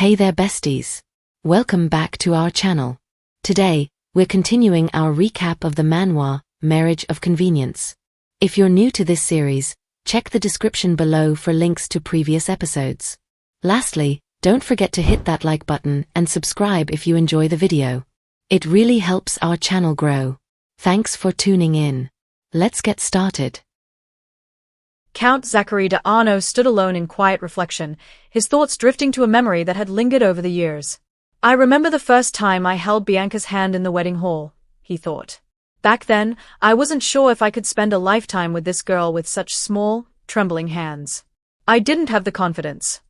Hey there besties! Welcome back to our channel. Today, we're continuing our recap of the manhwa, Marriage of Convenience. If you're new to this series, check the description below for links to previous episodes. Lastly, don't forget to hit that like button and subscribe if you enjoy the video. It really helps our channel grow. Thanks for tuning in. Let's get started. Count Zachary de Arnaud stood alone in quiet reflection, his thoughts drifting to a memory that had lingered over the years. I remember the first time I held Bianca's hand in the wedding hall, he thought. Back then, I wasn't sure if I could spend a lifetime with this girl with such small, trembling hands. I didn't have the confidence.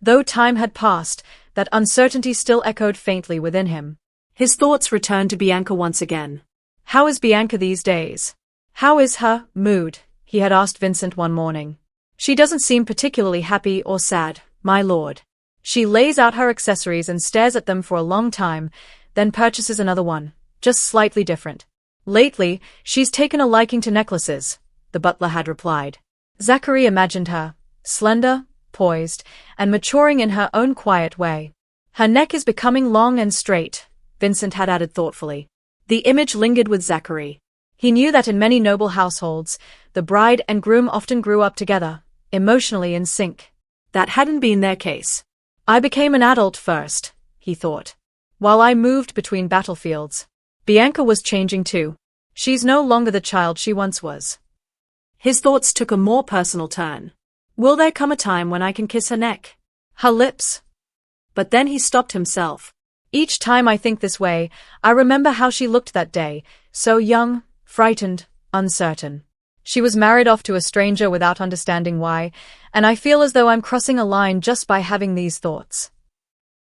Though time had passed, that uncertainty still echoed faintly within him. His thoughts returned to Bianca once again. How is Bianca these days? How is her mood? He had asked Vincent one morning. She doesn't seem particularly happy or sad, my lord. She lays out her accessories and stares at them for a long time, then purchases another one, just slightly different. Lately, she's taken a liking to necklaces, the butler had replied. Zachary imagined her, slender, poised, and maturing in her own quiet way. Her neck is becoming long and straight, Vincent had added thoughtfully. The image lingered with Zachary. He knew that in many noble households, the bride and groom often grew up together, emotionally in sync. That hadn't been their case. I became an adult first, he thought. While I moved between battlefields, Bianca was changing too. She's no longer the child she once was. His thoughts took a more personal turn. Will there come a time when I can kiss her neck? Her lips? But then he stopped himself. Each time I think this way, I remember how she looked that day, so young, frightened, uncertain. She was married off to a stranger without understanding why, and I feel as though I'm crossing a line just by having these thoughts.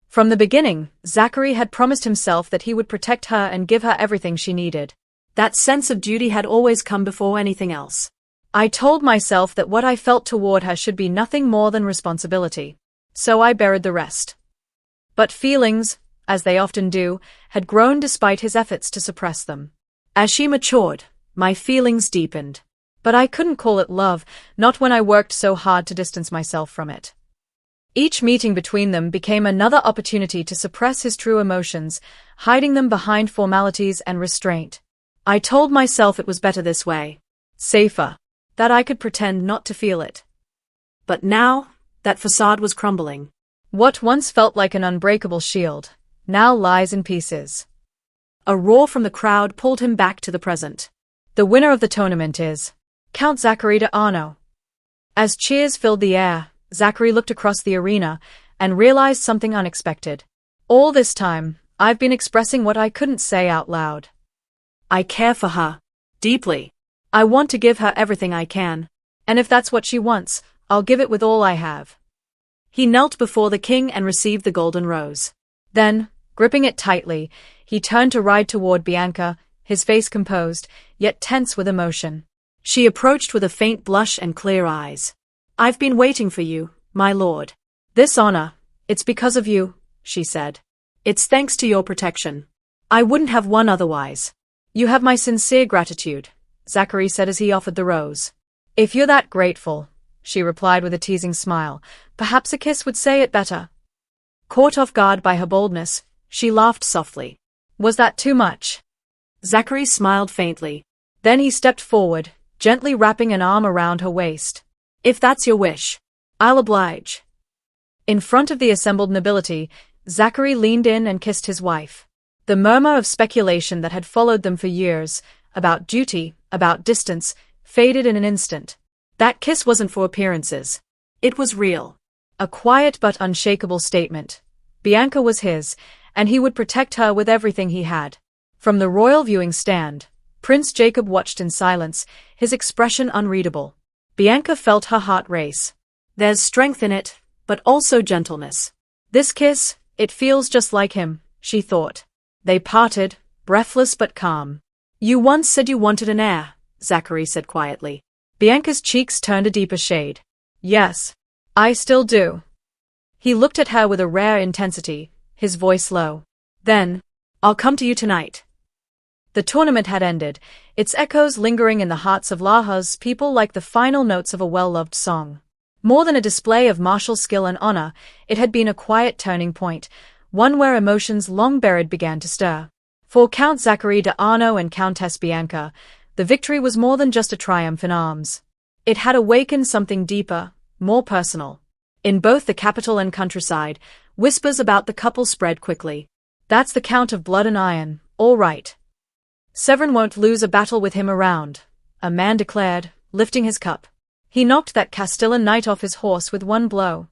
From the beginning, Zachary had promised himself that he would protect her and give her everything she needed. That sense of duty had always come before anything else. I told myself that what I felt toward her should be nothing more than responsibility. So I buried the rest. But feelings, as they often do, had grown despite his efforts to suppress them. As she matured, my feelings deepened. But I couldn't call it love, not when I worked so hard to distance myself from it. Each meeting between them became another opportunity to suppress his true emotions, hiding them behind formalities and restraint. I told myself it was better this way. Safer. That I could pretend not to feel it. But now, that facade was crumbling. What once felt like an unbreakable shield, now lies in pieces. A roar from the crowd pulled him back to the present. The winner of the tournament is Count Zachary de Arnaud. As cheers filled the air, Zachary looked across the arena and realized something unexpected. All this time, I've been expressing what I couldn't say out loud. I care for her. Deeply. I want to give her everything I can. And if that's what she wants, I'll give it with all I have. He knelt before the king and received the golden rose. Then, gripping it tightly, he turned to ride toward Bianca, his face composed, yet tense with emotion. She approached with a faint blush and clear eyes. I've been waiting for you, my lord. This honor, it's because of you, she said. It's thanks to your protection. I wouldn't have won otherwise. You have my sincere gratitude, Zachary said as he offered the rose. If you're that grateful, she replied with a teasing smile, perhaps a kiss would say it better. Caught off guard by her boldness, she laughed softly. Was that too much? Zachary smiled faintly. Then he stepped forward, gently wrapping an arm around her waist. If that's your wish, I'll oblige. In front of the assembled nobility, Zachary leaned in and kissed his wife. The murmur of speculation that had followed them for years, about duty, about distance, faded in an instant. That kiss wasn't for appearances. It was real. A quiet but unshakable statement. Bianca was his, and he would protect her with everything he had. From the royal viewing stand, Prince Jacob watched in silence, his expression unreadable. Bianca felt her heart race. There's strength in it, but also gentleness. This kiss, it feels just like him, she thought. They parted, breathless but calm. You once said you wanted an heir, Zachary said quietly. Bianca's cheeks turned a deeper shade. Yes, I still do. He looked at her with a rare intensity, his voice low. Then, I'll come to you tonight. The tournament had ended, its echoes lingering in the hearts of Laha's people like the final notes of a well-loved song. More than a display of martial skill and honor, it had been a quiet turning point, one where emotions long buried began to stir. For Count Zachary de Arno and Countess Bianca, the victory was more than just a triumph in arms. It had awakened something deeper, more personal. In both the capital and countryside, whispers about the couple spread quickly. "That's the Count of Blood and Iron, all right. Severin won't lose a battle with him around," a man declared, lifting his cup. He knocked that Castilian knight off his horse with one blow.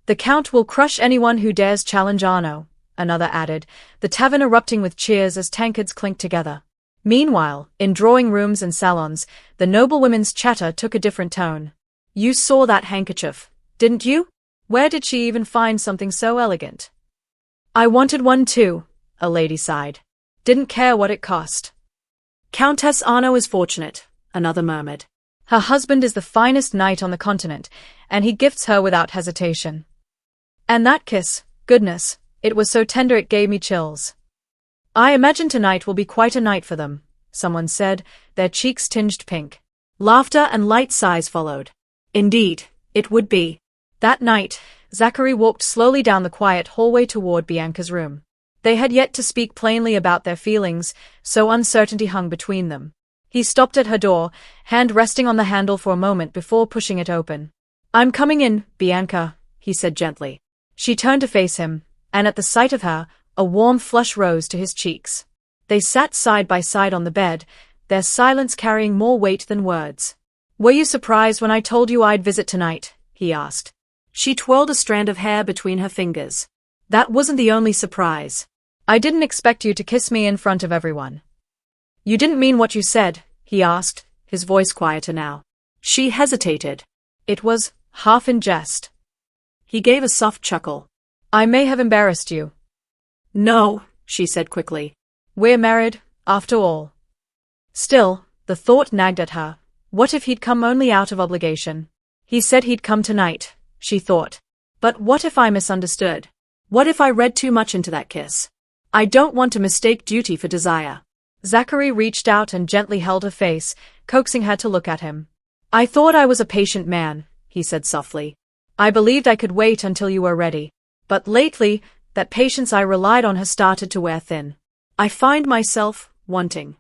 "The Count will crush anyone who dares challenge Arno," another added, the tavern erupting with cheers as tankards clinked together. Meanwhile, in drawing rooms and salons, the noblewomen's chatter took a different tone. "You saw that handkerchief, didn't you? Where did she even find something so elegant?" "I wanted one too," a lady sighed. "Didn't care what it cost." "Countess Arno is fortunate," another murmured. "Her husband is the finest knight on the continent, and he gifts her without hesitation. And that kiss, goodness, it was so tender it gave me chills." "I imagine tonight will be quite a night for them," someone said, their cheeks tinged pink. Laughter and light sighs followed. Indeed, it would be. That night, Zachary walked slowly down the quiet hallway toward Bianca's room. They had yet to speak plainly about their feelings, so uncertainty hung between them. He stopped at her door, hand resting on the handle for a moment before pushing it open. "I'm coming in, Bianca," he said gently. She turned to face him, and at the sight of her, a warm flush rose to his cheeks. They sat side by side on the bed, their silence carrying more weight than words. "Were you surprised when I told you I'd visit tonight?" he asked. She twirled a strand of hair between her fingers. "That wasn't the only surprise. I didn't expect you to kiss me in front of everyone." "You didn't mean what you said?" he asked, his voice quieter now. She hesitated. It was half in jest. He gave a soft chuckle. "I may have embarrassed you." "No," she said quickly. "We're married, after all." Still, the thought nagged at her. What if he'd come only out of obligation? He said he'd come tonight, she thought. But what if I misunderstood? What if I read too much into that kiss? I don't want to mistake duty for desire. Zachary reached out and gently held her face, coaxing her to look at him. "I thought I was a patient man," he said softly. "I believed I could wait until you were ready. But lately, that patience I relied on has started to wear thin. I find myself wanting."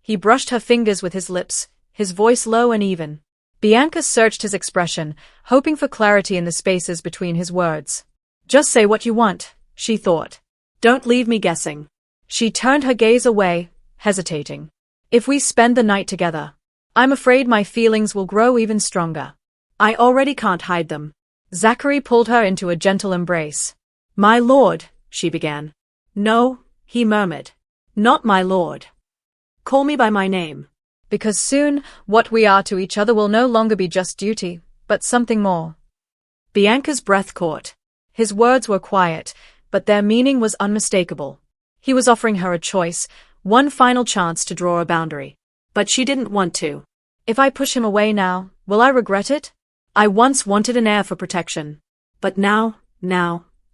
He brushed her fingers with his lips, his voice low and even. Bianca searched his expression, hoping for clarity in the spaces between his words. "Just say what you want," she thought. "Don't leave me guessing." She turned her gaze away, hesitating. "If we spend the night together, I'm afraid my feelings will grow even stronger. I already can't hide them." Zachary pulled her into a gentle embrace. "My lord," she began. "No," he murmured. "Not my lord. Call me by my name. Because soon, what we are to each other will no longer be just duty, but something more." Bianca's breath caught. His words were quiet, but their meaning was unmistakable. He was offering her a choice, one final chance to draw a boundary. But she didn't want to. "If I push him away now, will I regret it? I once wanted an heir for protection. But now,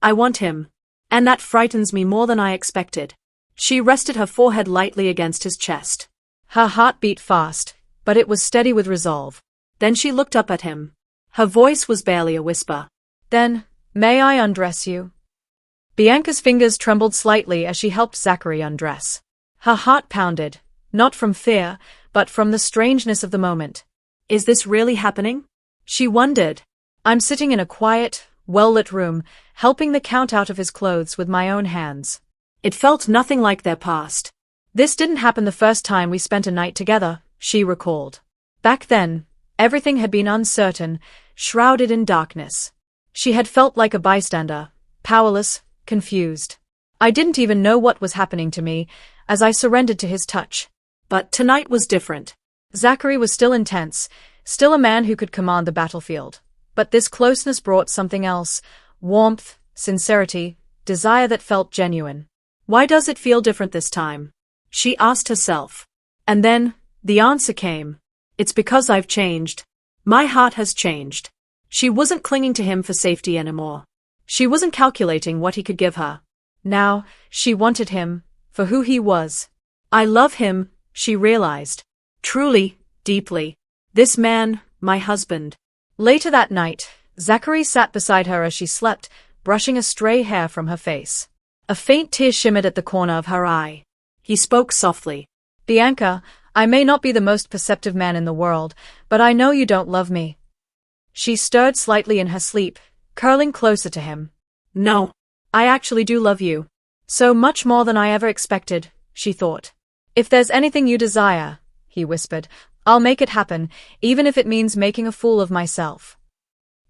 I want him. And that frightens me more than I expected." She rested her forehead lightly against his chest. Her heart beat fast, but it was steady with resolve. Then she looked up at him. Her voice was barely a whisper. "Then, may I undress you?" Bianca's fingers trembled slightly as she helped Zachary undress. Her heart pounded, not from fear, but from the strangeness of the moment. "Is this really happening?" she wondered. "I'm sitting in a quiet, well-lit room, helping the Count out of his clothes with my own hands." It felt nothing like their past. "This didn't happen the first time we spent a night together," she recalled. Back then, everything had been uncertain, shrouded in darkness. She had felt like a bystander, powerless, confused. "I didn't even know what was happening to me, as I surrendered to his touch." But tonight was different. Zachary was still intense, still a man who could command the battlefield. But this closeness brought something else, warmth, sincerity, desire that felt genuine. Why does it feel different this time? She asked herself. And then, the answer came. It's because I've changed. My heart has changed. She wasn't clinging to him for safety anymore. She wasn't calculating what he could give her. Now, she wanted him, for who he was. I love him, she realized. Truly, deeply. This man, my husband. Later that night, Zachary sat beside her as she slept, brushing a stray hair from her face. A faint tear shimmered at the corner of her eye. He spoke softly. Bianca, I may not be the most perceptive man in the world, but I know you don't love me. She stirred slightly in her sleep, curling closer to him. No, I actually do love you. So much more than I ever expected, she thought. If there's anything you desire, he whispered, I'll make it happen, even if it means making a fool of myself.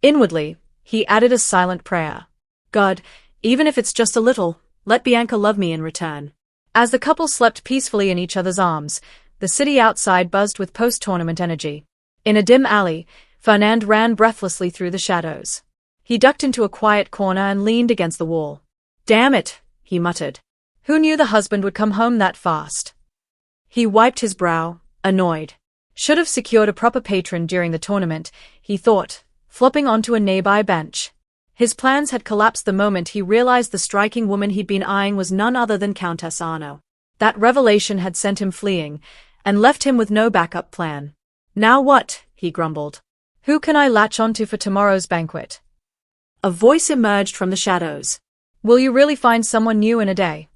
Inwardly, he added a silent prayer. God, even if it's just a little, let Bianca love me in return. As the couple slept peacefully in each other's arms, the city outside buzzed with post-tournament energy. In a dim alley, Fernand ran breathlessly through the shadows. He ducked into a quiet corner and leaned against the wall. Damn it, he muttered. Who knew the husband would come home that fast? He wiped his brow, annoyed. Should have secured a proper patron during the tournament, he thought, flopping onto a nearby bench. His plans had collapsed the moment he realized the striking woman he'd been eyeing was none other than Countess Arno. That revelation had sent him fleeing, and left him with no backup plan. Now what? He grumbled. Who can I latch onto for tomorrow's banquet? A voice emerged from the shadows. Will you really find someone new in a day?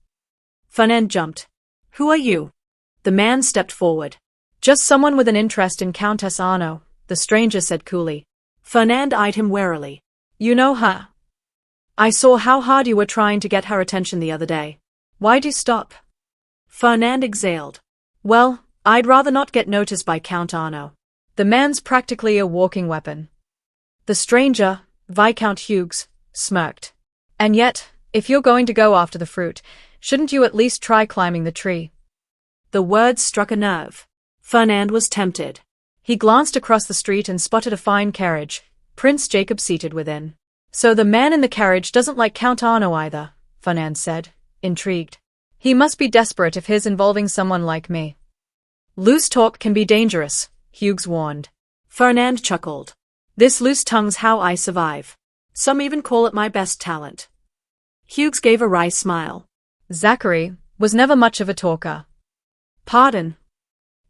Fernand jumped. Who are you? The man stepped forward. Just someone with an interest in Countess Arno, the stranger said coolly. Fernand eyed him warily. You know her? I saw how hard you were trying to get her attention the other day. Why'd you stop? Fernand exhaled. Well, I'd rather not get noticed by Count Arno. The man's practically a walking weapon. The stranger, Viscount Hughes, smirked. And yet, if you're going to go after the fruit, shouldn't you at least try climbing the tree? The words struck a nerve. Fernand was tempted. He glanced across the street and spotted a fine carriage, Prince Jacob seated within. So the man in the carriage doesn't like Count Arno either, Fernand said, intrigued. He must be desperate if his involving someone like me. Loose talk can be dangerous, Hughes warned. Fernand chuckled. This loose tongue's how I survive. Some even call it my best talent. Hughes gave a wry smile. Zachary was never much of a talker. Pardon.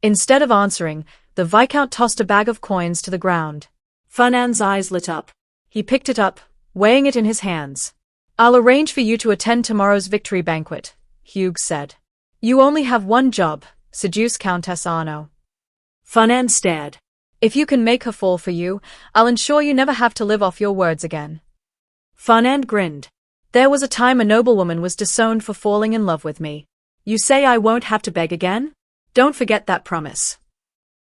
Instead of answering, the Viscount tossed a bag of coins to the ground. Fernand's eyes lit up. He picked it up, weighing it in his hands. I'll arrange for you to attend tomorrow's victory banquet, Hughes said. You only have one job, seduce Countess Arno. Fernand stared. If you can make her fall for you, I'll ensure you never have to live off your words again. Fernand grinned. There was a time a noblewoman was disowned for falling in love with me. You say I won't have to beg again? Don't forget that promise.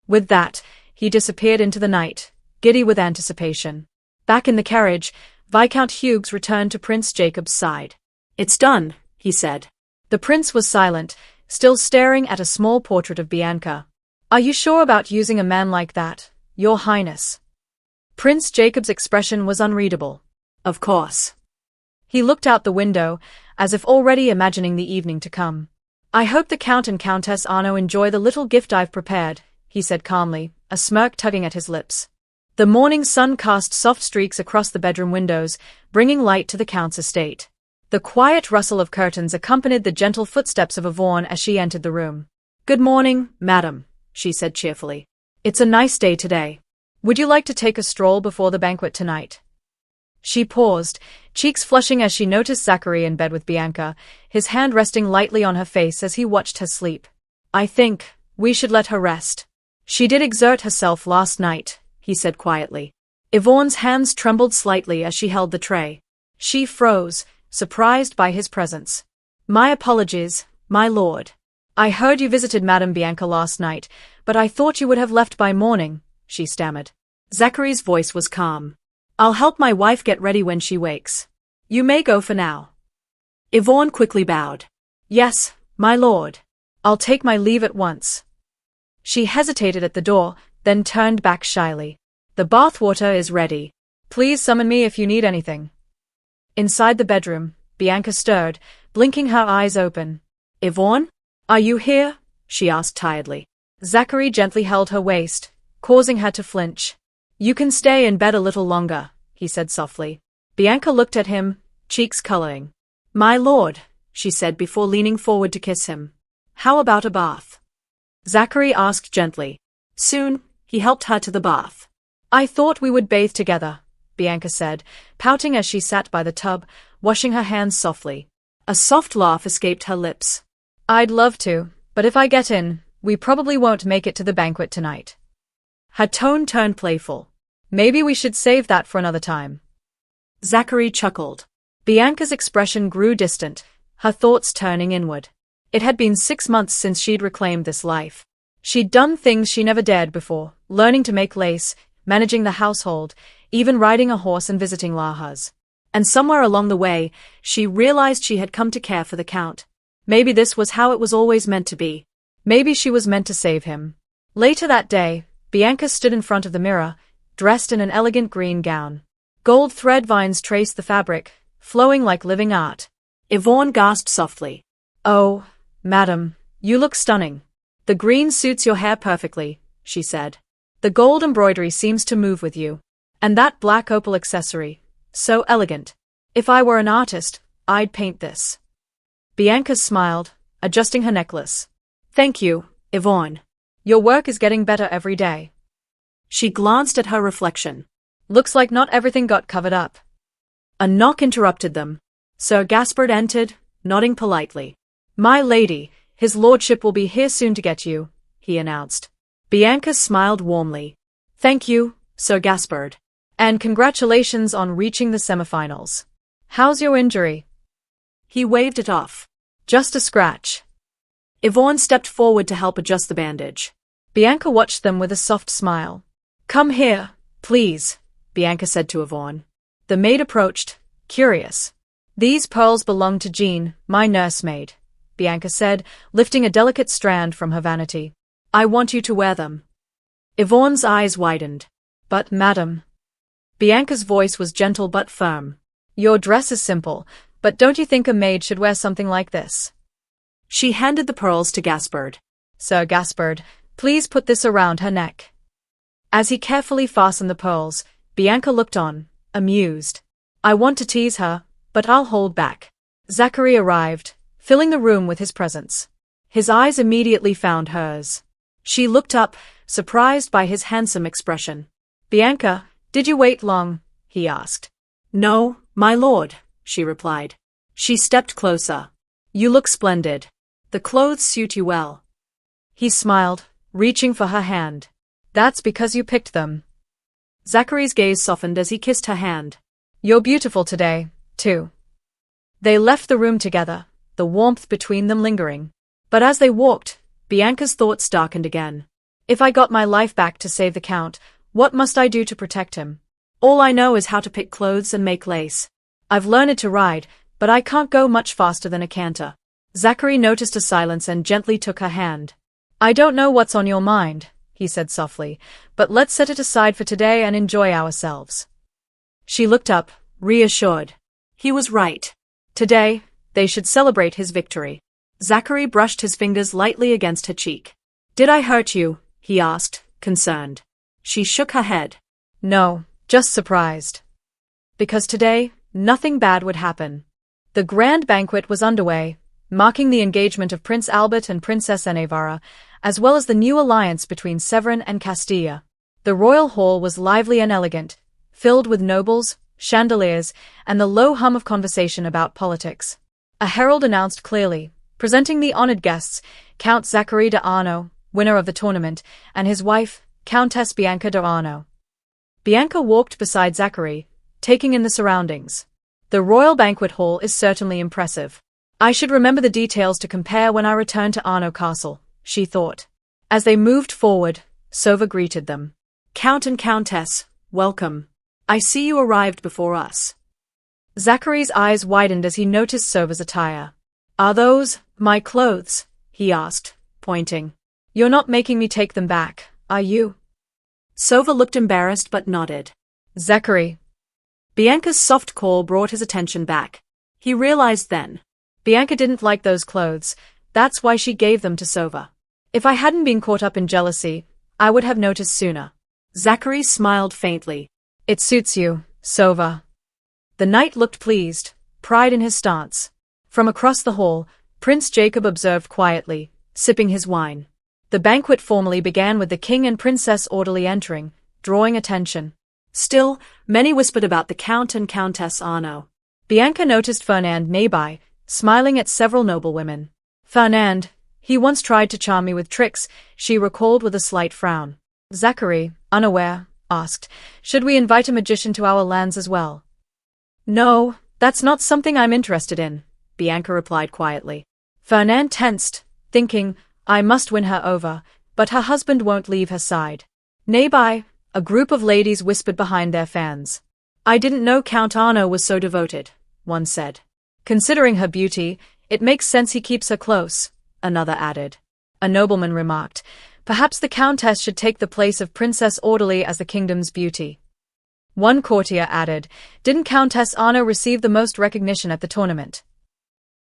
With that, he disappeared into the night, giddy with anticipation. Back in the carriage, Viscount Hughes returned to Prince Jacob's side. It's done, he said. The prince was silent, still staring at a small portrait of Bianca. Are you sure about using a man like that, Your Highness? Prince Jacob's expression was unreadable. Of course. He looked out the window, as if already imagining the evening to come. I hope the Count and Countess Arno enjoy the little gift I've prepared, he said calmly, a smirk tugging at his lips. The morning sun cast soft streaks across the bedroom windows, bringing light to the Count's estate. The quiet rustle of curtains accompanied the gentle footsteps of Yvonne as she entered the room. Good morning, madam, she said cheerfully. It's a nice day today. Would you like to take a stroll before the banquet tonight? She paused, cheeks flushing as she noticed Zachary in bed with Bianca, his hand resting lightly on her face as he watched her sleep. I think we should let her rest. She did exert herself last night, he said quietly. Yvonne's hands trembled slightly as she held the tray. She froze, surprised by his presence. My apologies, my lord. I heard you visited Madame Bianca last night, but I thought you would have left by morning, she stammered. Zachary's voice was calm. I'll help my wife get ready when she wakes. You may go for now. Yvonne quickly bowed. Yes, my lord. I'll take my leave at once. She hesitated at the door, then turned back shyly. The bathwater is ready. Please summon me if you need anything. Inside the bedroom, Bianca stirred, blinking her eyes open. Yvonne? Are you here? She asked tiredly. Zachary gently held her waist, causing her to flinch. You can stay in bed a little longer, he said softly. Bianca looked at him, cheeks coloring. My lord, she said before leaning forward to kiss him. How about a bath? Zachary asked gently. Soon, he helped her to the bath. I thought we would bathe together, Bianca said, pouting as she sat by the tub, washing her hands softly. A soft laugh escaped her lips. I'd love to, but if I get in, we probably won't make it to the banquet tonight. Her tone turned playful. Maybe we should save that for another time. Zachary chuckled. Bianca's expression grew distant, her thoughts turning inward. It had been 6 months since she'd reclaimed this life. She'd done things she never dared before, learning to make lace, managing the household, even riding a horse and visiting Lahas. And somewhere along the way, she realized she had come to care for the Count. Maybe this was how it was always meant to be. Maybe she was meant to save him. Later that day, Bianca stood in front of the mirror, dressed in an elegant green gown. Gold thread vines traced the fabric, flowing like living art. Yvonne gasped softly. "Oh, madam, you look stunning. The green suits your hair perfectly," she said. "The gold embroidery seems to move with you. And that black opal accessory, so elegant. If I were an artist, I'd paint this." Bianca smiled, adjusting her necklace. "Thank you, Yvonne. Your work is getting better every day." She glanced at her reflection. Looks like not everything got covered up. A knock interrupted them. Sir Gaspard entered, nodding politely. "My lady, his lordship will be here soon to get you," he announced. Bianca smiled warmly. "Thank you, Sir Gaspard. And congratulations on reaching the semifinals. How's your injury?" He waved it off. "Just a scratch." Yvonne stepped forward to help adjust the bandage. Bianca watched them with a soft smile. "Come here, please," Bianca said to Yvonne. The maid approached, curious. "These pearls belong to Jean, my nursemaid," Bianca said, lifting a delicate strand from her vanity. "I want you to wear them." Yvonne's eyes widened. "But, madam." Bianca's voice was gentle but firm. "Your dress is simple, but don't you think a maid should wear something like this?" She handed the pearls to Gaspard. "Sir Gaspard, please put this around her neck." As he carefully fastened the pearls, Bianca looked on, amused. "I want to tease her, but I'll hold back." Zachary arrived, filling the room with his presence. His eyes immediately found hers. She looked up, surprised by his handsome expression. "Bianca, did you wait long?" he asked. "No, my lord," she replied. She stepped closer. "You look splendid. The clothes suit you well." He smiled, reaching for her hand. "That's because you picked them." Zachary's gaze softened as he kissed her hand. "You're beautiful today, too." They left the room together, the warmth between them lingering. But as they walked, Bianca's thoughts darkened again. If I got my life back to save the Count, what must I do to protect him? All I know is how to pick clothes and make lace. I've learned to ride, but I can't go much faster than a canter. Zachary noticed a silence and gently took her hand. "I don't know what's on your mind," he said softly, "but let's set it aside for today and enjoy ourselves." She looked up, reassured. He was right. Today, they should celebrate his victory. Zachary brushed his fingers lightly against her cheek. "Did I hurt you?" he asked, concerned. She shook her head. "No, just surprised." Because today, nothing bad would happen. The grand banquet was underway, marking the engagement of Prince Albert and Princess Enevara, as well as the new alliance between Severin and Castilla. The royal hall was lively and elegant, filled with nobles, chandeliers, and the low hum of conversation about politics. A herald announced clearly, presenting the honored guests, Count Zachary de Arno, winner of the tournament, and his wife, Countess Bianca de Arno. Bianca walked beside Zachary, taking in the surroundings. The royal banquet hall is certainly impressive. I should remember the details to compare when I return to Arno Castle, she thought. As they moved forward, Sova greeted them. "Count and Countess, welcome. I see you arrived before us." Zachary's eyes widened as he noticed Sova's attire. "Are those my clothes?" he asked, pointing. "You're not making me take them back, are you?" Sova looked embarrassed but nodded. "Zachary." Bianca's soft call brought his attention back. He realized then. Bianca didn't like those clothes, that's why she gave them to Sova. If I hadn't been caught up in jealousy, I would have noticed sooner. Zachary smiled faintly. "It suits you, Sova." The knight looked pleased, pride in his stance. From across the hall, Prince Jacob observed quietly, sipping his wine. The banquet formally began with the king and princess orderly entering, drawing attention. Still, many whispered about the Count and Countess Arno. Bianca noticed Fernand nearby, smiling at several noblewomen. Fernand, he once tried to charm me with tricks, she recalled with a slight frown. Zachary, unaware, asked, should we invite a magician to our lands as well? No, that's not something I'm interested in, Bianca replied quietly. Fernand tensed, thinking, I must win her over, but her husband won't leave her side. Nearby, a group of ladies whispered behind their fans. I didn't know Count Arno was so devoted, one said. Considering her beauty, it makes sense he keeps her close, another added. A nobleman remarked, perhaps the Countess should take the place of Princess Orderly as the kingdom's beauty. One courtier added, didn't Countess Arno receive the most recognition at the tournament?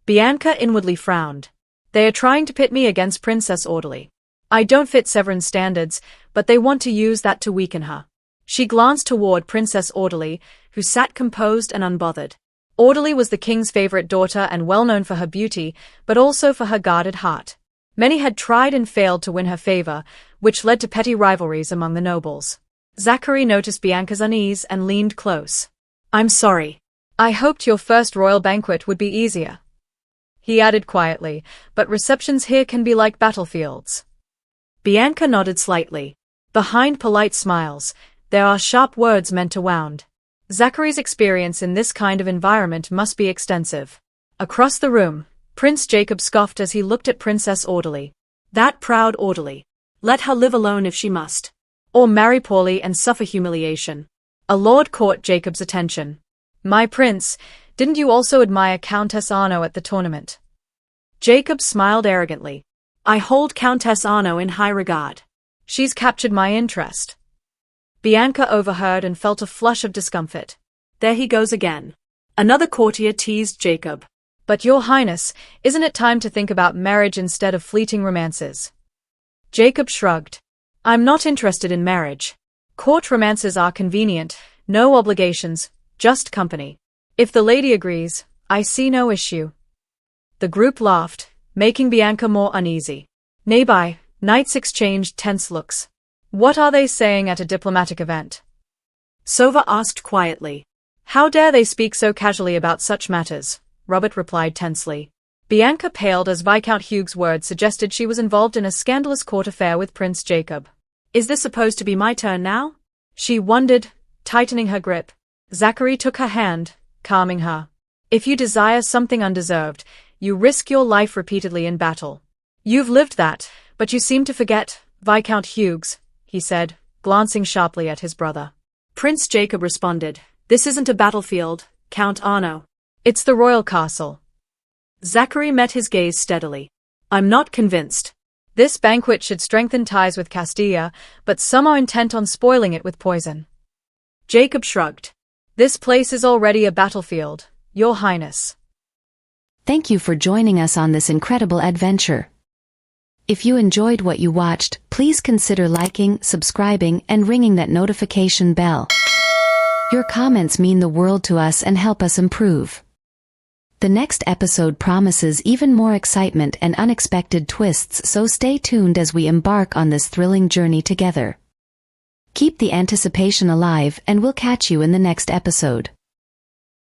Bianca inwardly frowned. They are trying to pit me against Princess Orderly. I don't fit Severin's standards, but they want to use that to weaken her. She glanced toward Princess Orderly, who sat composed and unbothered. Orderly was the king's favorite daughter and well known for her beauty, but also for her guarded heart. Many had tried and failed to win her favor, which led to petty rivalries among the nobles. Zachary noticed Bianca's unease and leaned close. I'm sorry. I hoped your first royal banquet would be easier. He added quietly, but receptions here can be like battlefields. Bianca nodded slightly. Behind polite smiles, there are sharp words meant to wound. Zachary's experience in this kind of environment must be extensive. Across the room, Prince Jacob scoffed as he looked at Princess Orderly. That proud Orderly. Let her live alone if she must. Or marry poorly and suffer humiliation. A lord caught Jacob's attention. My prince, didn't you also admire Countess Arno at the tournament? Jacob smiled arrogantly. I hold Countess Arno in high regard. She's captured my interest. Bianca overheard and felt a flush of discomfort. There he goes again. Another courtier teased Jacob. But your highness, isn't it time to think about marriage instead of fleeting romances? Jacob shrugged. I'm not interested in marriage. Court romances are convenient, no obligations, just company. If the lady agrees, I see no issue. The group laughed, making Bianca more uneasy. Nearby, knights exchanged tense looks. What are they saying at a diplomatic event? Sova asked quietly. How dare they speak so casually about such matters? Robert replied tensely. Bianca paled as Viscount Hugues' words suggested she was involved in a scandalous court affair with Prince Jacob. Is this supposed to be my turn now? She wondered, tightening her grip. Zachary took her hand, calming her. If you desire something undeserved, you risk your life repeatedly in battle. You've lived that, but you seem to forget, Viscount Hugues, he said, glancing sharply at his brother. Prince Jacob responded, this isn't a battlefield, Count Arno. It's the royal castle. Zachary met his gaze steadily. I'm not convinced. This banquet should strengthen ties with Castilla, but some are intent on spoiling it with poison. Jacob shrugged. This place is already a battlefield, Your Highness. Thank you for joining us on this incredible adventure. If you enjoyed what you watched, please consider liking, subscribing, and ringing that notification bell. Your comments mean the world to us and help us improve. The next episode promises even more excitement and unexpected twists, so stay tuned as we embark on this thrilling journey together. Keep the anticipation alive, and we'll catch you in the next episode.